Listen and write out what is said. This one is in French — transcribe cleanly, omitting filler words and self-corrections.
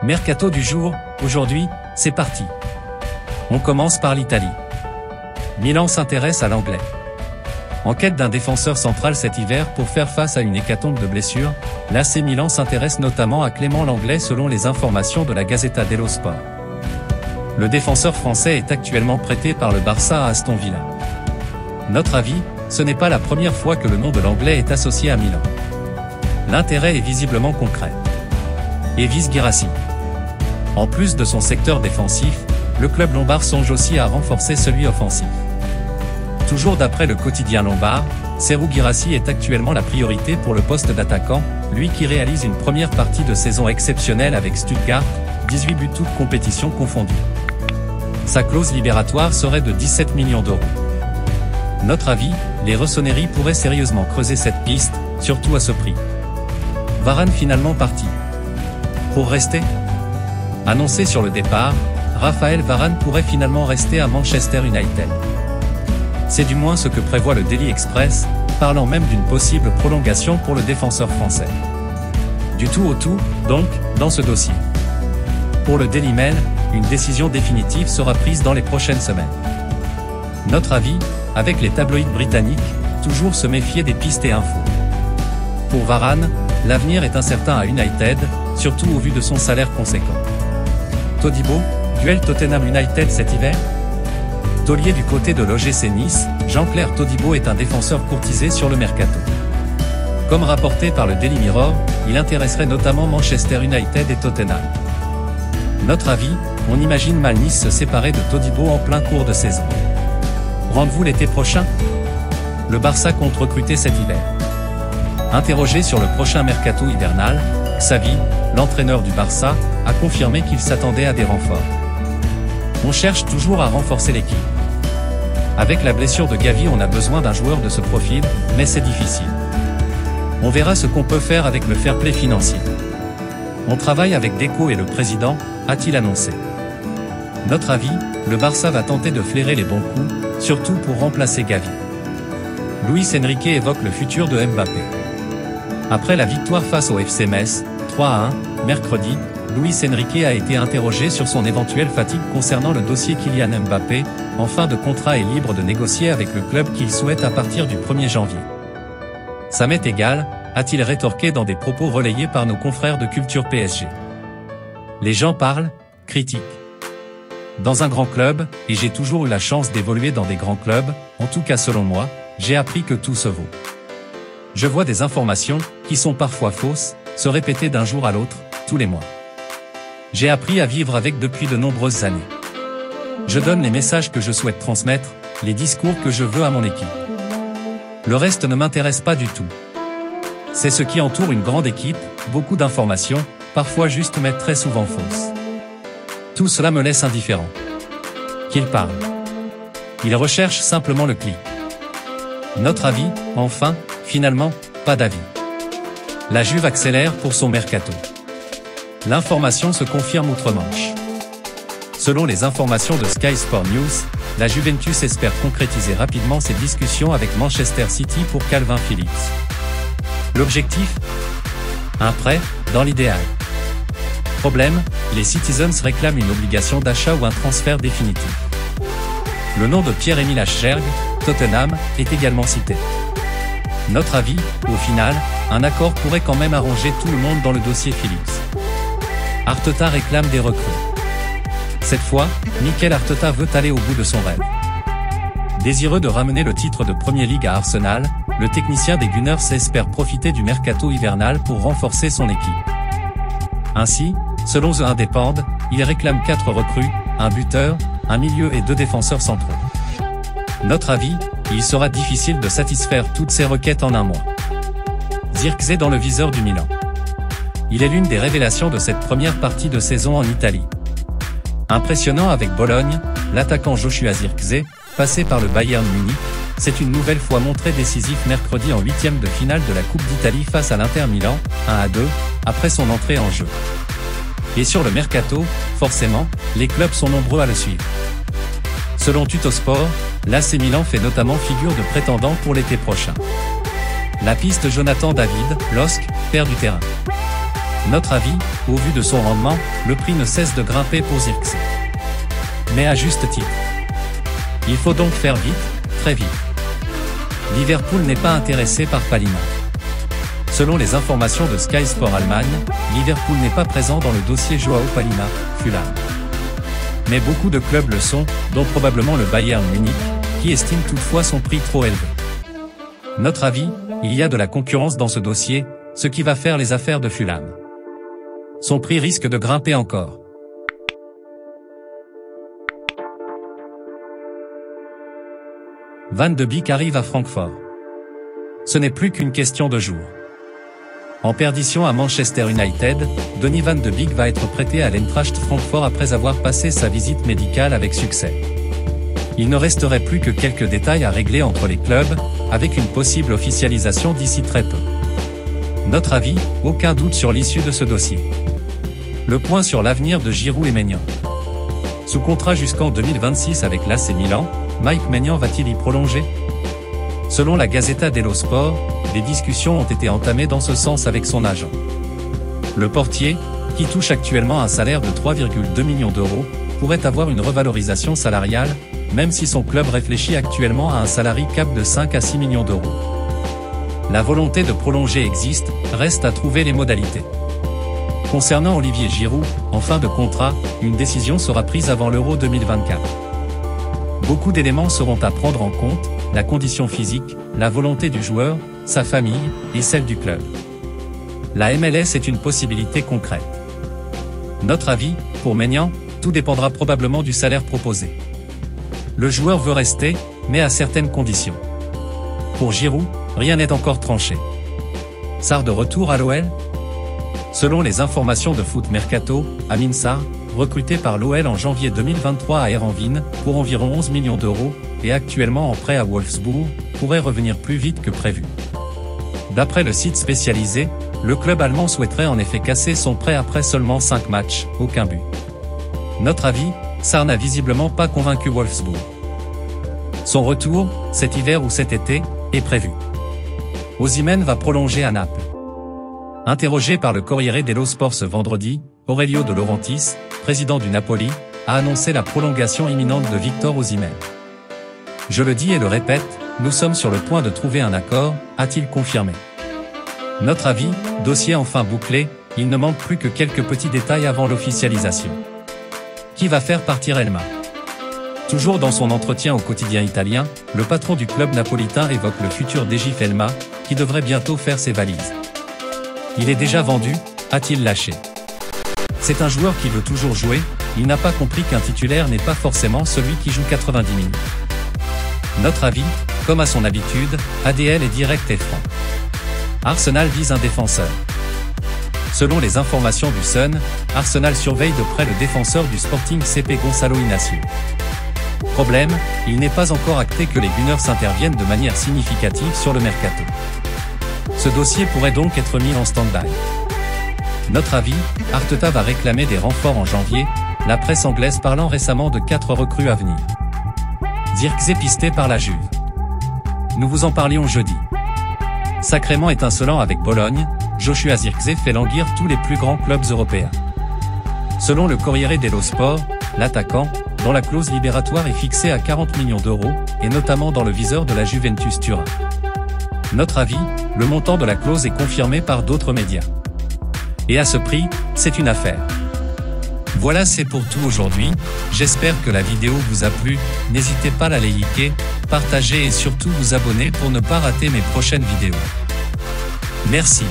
Mercato du jour, aujourd'hui, c'est parti. On commence par l'Italie. Milan s'intéresse à l'anglais. En quête d'un défenseur central cet hiver pour faire face à une hécatombe de blessures, l'AC Milan s'intéresse notamment à Clément Lenglet selon les informations de la Gazzetta dello Sport. Le défenseur français est actuellement prêté par le Barça à Aston Villa. Notre avis, ce n'est pas la première fois que le nom de l'anglais est associé à Milan. L'intérêt est visiblement concret. Evis Guirassy. En plus de son secteur défensif, le club lombard songe aussi à renforcer celui offensif. Toujours d'après le quotidien lombard, Serhou Guirassy est actuellement la priorité pour le poste d'attaquant, lui qui réalise une première partie de saison exceptionnelle avec Stuttgart, 18 buts toutes compétitions confondues. Sa clause libératoire serait de 17 millions d'euros. Notre avis, les Rossoneri pourraient sérieusement creuser cette piste, surtout à ce prix. Varane finalement parti. Pour rester ? Annoncé sur le départ, Raphaël Varane pourrait finalement rester à Manchester United. C'est du moins ce que prévoit le Daily Express, parlant même d'une possible prolongation pour le défenseur français. Du tout au tout, donc, dans ce dossier. Pour le Daily Mail, une décision définitive sera prise dans les prochaines semaines. Notre avis, avec les tabloïds britanniques, toujours se méfier des pistes et infos. Pour Varane, l'avenir est incertain à United, surtout au vu de son salaire conséquent. Todibo, duel Tottenham United cet hiver ? Taulier du côté de l'OGC Nice, Jean-Claire Todibo est un défenseur courtisé sur le mercato. Comme rapporté par le Daily Mirror, il intéresserait notamment Manchester United et Tottenham. Notre avis, on imagine mal Nice se séparer de Todibo en plein cours de saison. Rendez-vous l'été prochain ? Le Barça compte recruter cet hiver. Interrogé sur le prochain mercato hivernal, Xavi, l'entraîneur du Barça, a confirmé qu'il s'attendait à des renforts. On cherche toujours à renforcer l'équipe. Avec la blessure de Gavi, on a besoin d'un joueur de ce profil, mais c'est difficile. On verra ce qu'on peut faire avec le fair play financier. On travaille avec Deco et le président, a-t-il annoncé. Notre avis, le Barça va tenter de flairer les bons coups, surtout pour remplacer Gavi. Luis Enrique évoque le futur de Mbappé. Après la victoire face au FC Metz, 3-1, mercredi, Luis Enrique a été interrogé sur son éventuelle fatigue concernant le dossier Kylian Mbappé, en fin de contrat et libre de négocier avec le club qu'il souhaite à partir du 1er janvier. Ça m'est égal, a-t-il rétorqué dans des propos relayés par nos confrères de Culture PSG. Les gens parlent, critiquent. Dans un grand club, et j'ai toujours eu la chance d'évoluer dans des grands clubs, en tout cas selon moi, j'ai appris que tout se vaut. Je vois des informations, qui sont parfois fausses, se répéter d'un jour à l'autre, tous les mois. J'ai appris à vivre avec depuis de nombreuses années. Je donne les messages que je souhaite transmettre, les discours que je veux à mon équipe. Le reste ne m'intéresse pas du tout. C'est ce qui entoure une grande équipe, beaucoup d'informations, parfois justes mais très souvent fausses. Tout cela me laisse indifférent. Qu'ils parlent. Ils recherchent simplement le clic. Notre avis, enfin, finalement, pas d'avis. La Juve accélère pour son mercato. L'information se confirme outre-Manche. Selon les informations de Sky Sport News, la Juventus espère concrétiser rapidement ses discussions avec Manchester City pour Calvin Phillips. L'objectif ? Un prêt, dans l'idéal. Problème, les Citizens réclament une obligation d'achat ou un transfert définitif. Le nom de Pierre-Emile Aschberg, Tottenham, est également cité. Notre avis, au final, un accord pourrait quand même arranger tout le monde dans le dossier Phillips. Arteta réclame des recrues. Cette fois, Mikel Arteta veut aller au bout de son rêve. Désireux de ramener le titre de Premier League à Arsenal, le technicien des Gunners espère profiter du mercato hivernal pour renforcer son équipe. Ainsi, selon The Independent, il réclame 4 recrues, un buteur, un milieu et 2 défenseurs centraux. Notre avis, il sera difficile de satisfaire toutes ces requêtes en un mois. Zirkzee dans le viseur du Milan. Il est l'une des révélations de cette première partie de saison en Italie. Impressionnant avec Bologne, l'attaquant Joshua Zirkzee, passé par le Bayern Munich, s'est une nouvelle fois montré décisif mercredi en 8e de finale de la Coupe d'Italie face à l'Inter Milan, 1-2, après son entrée en jeu. Et sur le mercato, forcément, les clubs sont nombreux à le suivre. Selon Tuttosport, l'AC Milan fait notamment figure de prétendant pour l'été prochain. La piste Jonathan David, LOSC, perd du terrain. Notre avis, au vu de son rendement, le prix ne cesse de grimper pour Zirkzee. Mais à juste titre. Il faut donc faire vite, très vite. Liverpool n'est pas intéressé par Palhinha. Selon les informations de Sky Sport Allemagne, Liverpool n'est pas présent dans le dossier Joao Palhinha, Fulham. Mais beaucoup de clubs le sont, dont probablement le Bayern Munich, qui estime toutefois son prix trop élevé. Notre avis, il y a de la concurrence dans ce dossier, ce qui va faire les affaires de Fulham. Son prix risque de grimper encore. Van de Beek arrive à Francfort. Ce n'est plus qu'une question de jours. En perdition à Manchester United, Donny van de Beek va être prêté à l'Eintracht Francfort après avoir passé sa visite médicale avec succès. Il ne resterait plus que quelques détails à régler entre les clubs, avec une possible officialisation d'ici très peu. Notre avis, aucun doute sur l'issue de ce dossier. Le point sur l'avenir de Giroud et Maignan. Sous contrat jusqu'en 2026 avec l'AC Milan, Mike Maignan va-t-il y prolonger? Selon la Gazzetta dello Sport, des discussions ont été entamées dans ce sens avec son agent. Le portier, qui touche actuellement un salaire de 3,2 millions d'euros, pourrait avoir une revalorisation salariale, même si son club réfléchit actuellement à un salary cap de 5 à 6 millions d'euros. La volonté de prolonger existe, reste à trouver les modalités. Concernant Olivier Giroud, en fin de contrat, une décision sera prise avant l'Euro 2024. Beaucoup d'éléments seront à prendre en compte, la condition physique, la volonté du joueur, sa famille, et celle du club. La MLS est une possibilité concrète. Notre avis, pour Maignan, tout dépendra probablement du salaire proposé. Le joueur veut rester, mais à certaines conditions. Pour Giroud, rien n'est encore tranché. Sarr de retour à l'OL? Selon les informations de Foot Mercato, Amin Sarr, recruté par l'OL en janvier 2023 à Heerenveen, pour environ 11 millions d'euros, et actuellement en prêt à Wolfsburg, pourrait revenir plus vite que prévu. D'après le site spécialisé, le club allemand souhaiterait en effet casser son prêt après seulement 5 matchs, aucun but. Notre avis, Sarr n'a visiblement pas convaincu Wolfsburg. Son retour, cet hiver ou cet été, est prévu. Osimhen va prolonger à Naples. Interrogé par le Corriere dello Sport ce vendredi, Aurelio De Laurentiis, président du Napoli, a annoncé la prolongation imminente de Victor Osimhen. Je le dis et le répète, nous sommes sur le point de trouver un accord, a-t-il confirmé. Notre avis, dossier enfin bouclé, il ne manque plus que quelques petits détails avant l'officialisation. Qui va faire partir Elma? Toujours dans son entretien au quotidien italien, le patron du club napolitain évoque le futur d'Egif Elma, qui devrait bientôt faire ses valises. Il est déjà vendu, a-t-il lâché. C'est un joueur qui veut toujours jouer, il n'a pas compris qu'un titulaire n'est pas forcément celui qui joue 90 minutes. Notre avis, comme à son habitude, ADL est direct et franc. Arsenal vise un défenseur. Selon les informations du Sun, Arsenal surveille de près le défenseur du Sporting CP Gonçalo Inácio. Problème, il n'est pas encore acté que les Gunners interviennent de manière significative sur le mercato. Ce dossier pourrait donc être mis en stand-by. Notre avis, Arteta va réclamer des renforts en janvier, la presse anglaise parlant récemment de 4 recrues à venir. Zirkzee pisté par la Juve. Nous vous en parlions jeudi. Sacrément étincelant avec Bologne, Joshua Zirkzee fait languir tous les plus grands clubs européens. Selon le Corriere dello Sport, l'attaquant, dont la clause libératoire est fixée à 40 millions d'euros, est notamment dans le viseur de la Juventus Turin. Notre avis, le montant de la clause est confirmé par d'autres médias. Et à ce prix, c'est une affaire. Voilà, c'est pour tout aujourd'hui, j'espère que la vidéo vous a plu, n'hésitez pas à la liker, partager et surtout vous abonner pour ne pas rater mes prochaines vidéos. Merci.